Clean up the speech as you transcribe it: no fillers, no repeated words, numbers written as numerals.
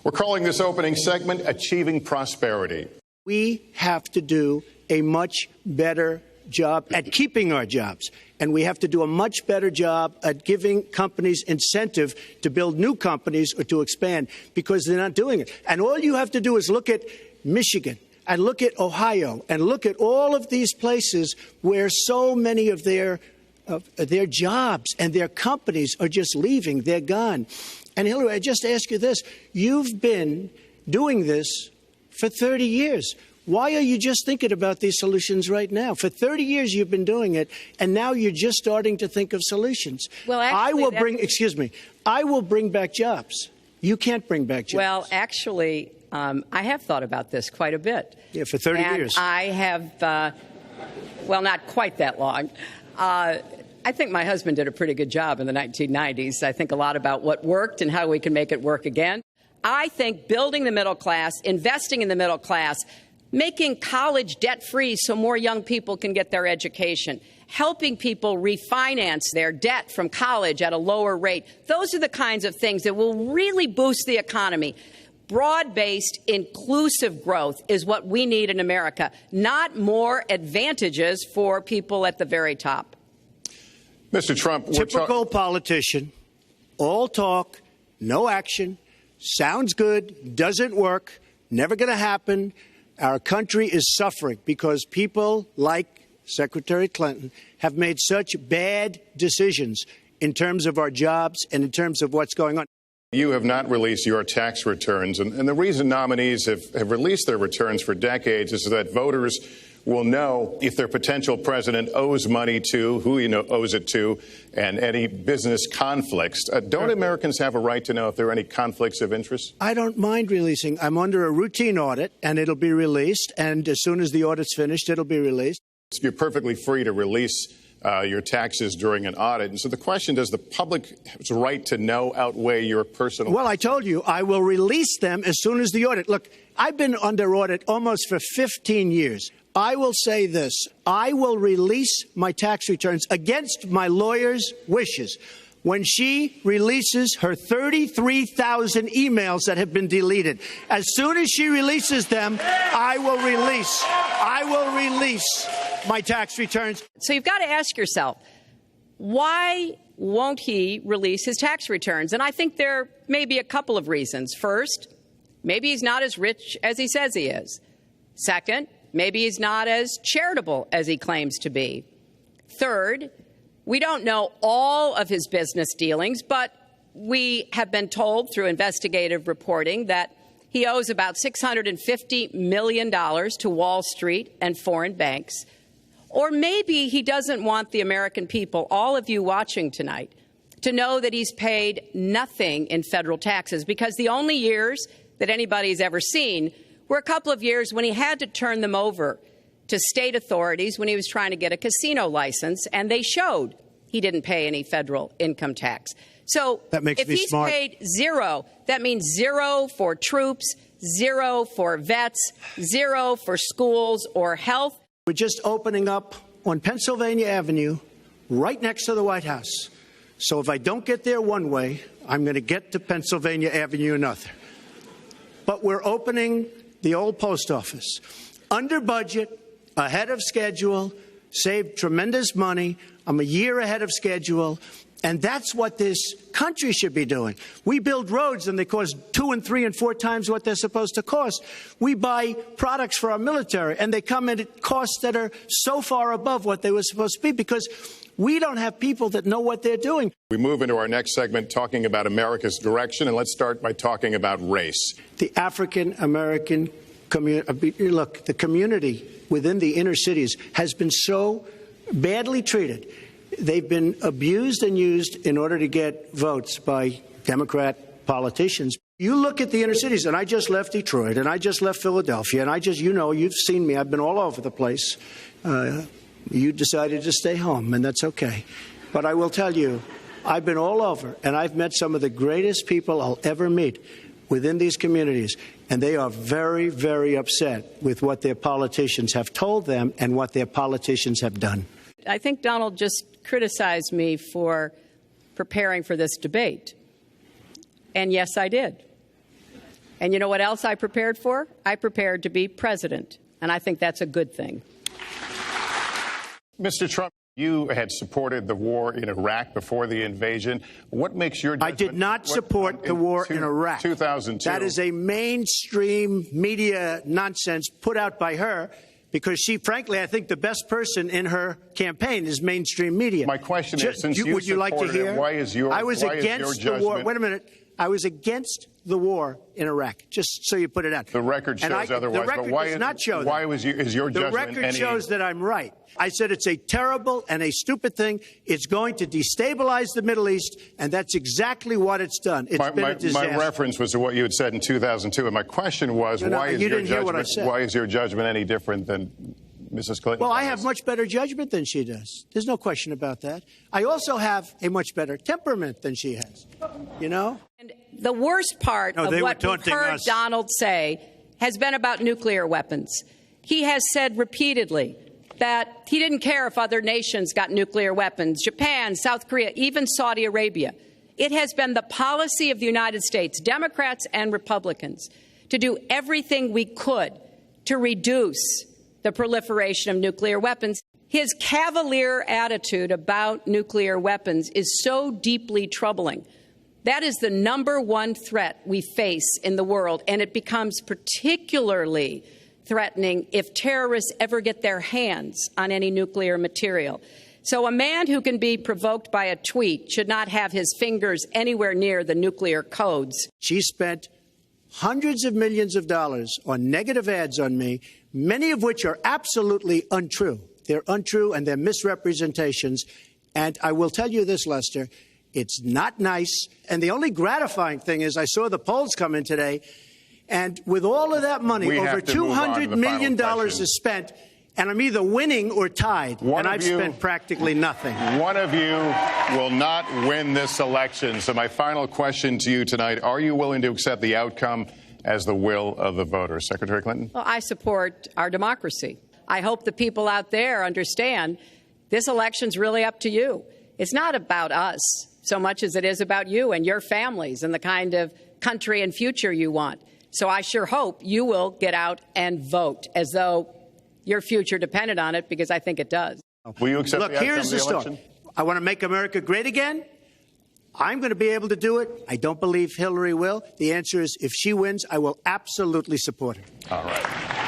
We're calling this opening segment Achieving Prosperity. We have to do a much better job at keeping our jobs. And we have to do a much better job at giving companies incentive to build new companies or to expand, because they're not doing it. And all you have to do is look at Michigan and look at Ohio and look at all of these places where so many of their jobs and their companies are just leaving. They're gone. And Hillary, I just ask you this. You've been doing this for 30 years. Why are you just thinking about these solutions right now? For 30 years you've been doing it, and now you're just starting to think of solutions. Well, actually, I will bring back jobs. You can't bring back jobs. Well, actually, I have thought about this quite a bit. Yeah, for 30 years. I have, well, not quite that long. I think my husband did a pretty good job in the 1990s. I think a lot about what worked and how we can make it work again. I think building the middle class, investing in the middle class, making college debt-free so more young people can get their education, helping people refinance their debt from college at a lower rate. Those are the kinds of things that will really boost the economy. Broad-based, inclusive growth is what we need in America, not more advantages for people at the very top. Mr. Trump, typical politician, all talk, no action, sounds good, doesn't work, never going to happen. Our country is suffering because people like Secretary Clinton have made such bad decisions in terms of our jobs and in terms of what's going on. You have not released your tax returns, and the reason nominees have released their returns for decades is that voters will know if their potential president owes money to, who he owes it to, and any business conflicts. Don't Americans have a right to know if there are any conflicts of interest? I don't mind releasing. I'm under a routine audit, and it'll be released. And as soon as the audit's finished, it'll be released. You're perfectly free to release your taxes during an audit. And so the question, does the public's right to know outweigh your personal? Well, I told you, I will release them as soon as the audit. Look, I've been under audit almost for 15 years. I will say this. I will release my tax returns against my lawyer's wishes when she releases her 33,000 emails that have been deleted. As soon as she releases them, I will release my tax returns. So you've got to ask yourself, why won't he release his tax returns? And I think there may be a couple of reasons. First, maybe he's not as rich as he says he is. Second, maybe he's not as charitable as he claims to be. Third, we don't know all of his business dealings, but we have been told through investigative reporting that he owes about $650 million to Wall Street and foreign banks. Or maybe he doesn't want the American people, all of you watching tonight, to know that he's paid nothing in federal taxes, because the only years that anybody's ever seen were a couple of years when he had to turn them over to state authorities when he was trying to get a casino license, and they showed he didn't pay any federal income tax. So if he's paid zero, that means zero for troops, zero for vets, zero for schools or health. We're just opening up on Pennsylvania Avenue right next to the White House. So if I don't get there one way, I'm going to get to Pennsylvania Avenue another. But we're opening the old post office under budget, ahead of schedule, saved tremendous money. I'm a year ahead of schedule. And that's what this country should be doing. We build roads and they cost 2 and 3 and 4 times what they're supposed to cost. We buy products for our military and they come in at costs that are so far above what they were supposed to be because we don't have people that know what they're doing. We move into our next segment talking about America's direction, and let's start by talking about race. The African-American community, look, the community within the inner cities has been so badly treated. They've been abused and used in order to get votes by Democrat politicians. You look at the inner cities, and I just left Detroit, and I just left Philadelphia, and you've seen me. I've been all over the place. You decided to stay home, and that's okay. But I will tell you, I've been all over, and I've met some of the greatest people I'll ever meet within these communities, and they are very, very upset with what their politicians have told them and what their politicians have done. I think Donald just criticized me for preparing for this debate. And yes, I did. And you know what else I prepared for? I prepared to be president, and I think that's a good thing. Mr. Trump, you had supported the war in Iraq before the invasion. What makes your judgment? I did not support the war in Iraq. 2002. That is a mainstream media nonsense put out by her because she, frankly, I think the best person in her campaign is mainstream media. My question is, since you would you like to hear? Why is your I was against the war. Wait a minute. I was against the war in Iraq, just so you put it out. The record shows otherwise. The record does not show that. Why is your judgment? The record shows that I'm right. I said it's a terrible and a stupid thing. It's going to destabilize the Middle East, and that's exactly what it's done. It's been a disaster. My reference was to what you had said in 2002, and my question was, why is your judgment any different than Mrs. Clinton? Well, I have much better judgment than she does. There's no question about that. I also have a much better temperament than she has, you know? And the worst part of what we've heard Donald say has been about nuclear weapons. He has said repeatedly that he didn't care if other nations got nuclear weapons, Japan, South Korea, even Saudi Arabia. It has been the policy of the United States, Democrats and Republicans, to do everything we could to reduce the proliferation of nuclear weapons. His cavalier attitude about nuclear weapons is so deeply troubling. That is the number one threat we face in the world, and it becomes particularly threatening if terrorists ever get their hands on any nuclear material. So a man who can be provoked by a tweet should not have his fingers anywhere near the nuclear codes. She spent hundreds of millions of dollars on negative ads on me, many of which are absolutely untrue. They're untrue and they're misrepresentations. And I will tell you this, Lester, it's not nice. And the only gratifying thing is I saw the polls come in today. And with all of that money, over $200 million is spent, and I'm either winning or tied, and I've spent practically nothing. One of you will not win this election. So my final question to you tonight, are you willing to accept the outcome as the will of the voters? Secretary Clinton? Well, I support our democracy. I hope the people out there understand this election's really up to you. It's not about us so much as it is about you and your families and the kind of country and future you want. So I sure hope you will get out and vote as though your future depended on it, because I think it does. Will you accept the outcome here's of the election? Story. I want to make America great again. I'm going to be able to do it. I don't believe Hillary will. The answer is if she wins, I will absolutely support her. All right.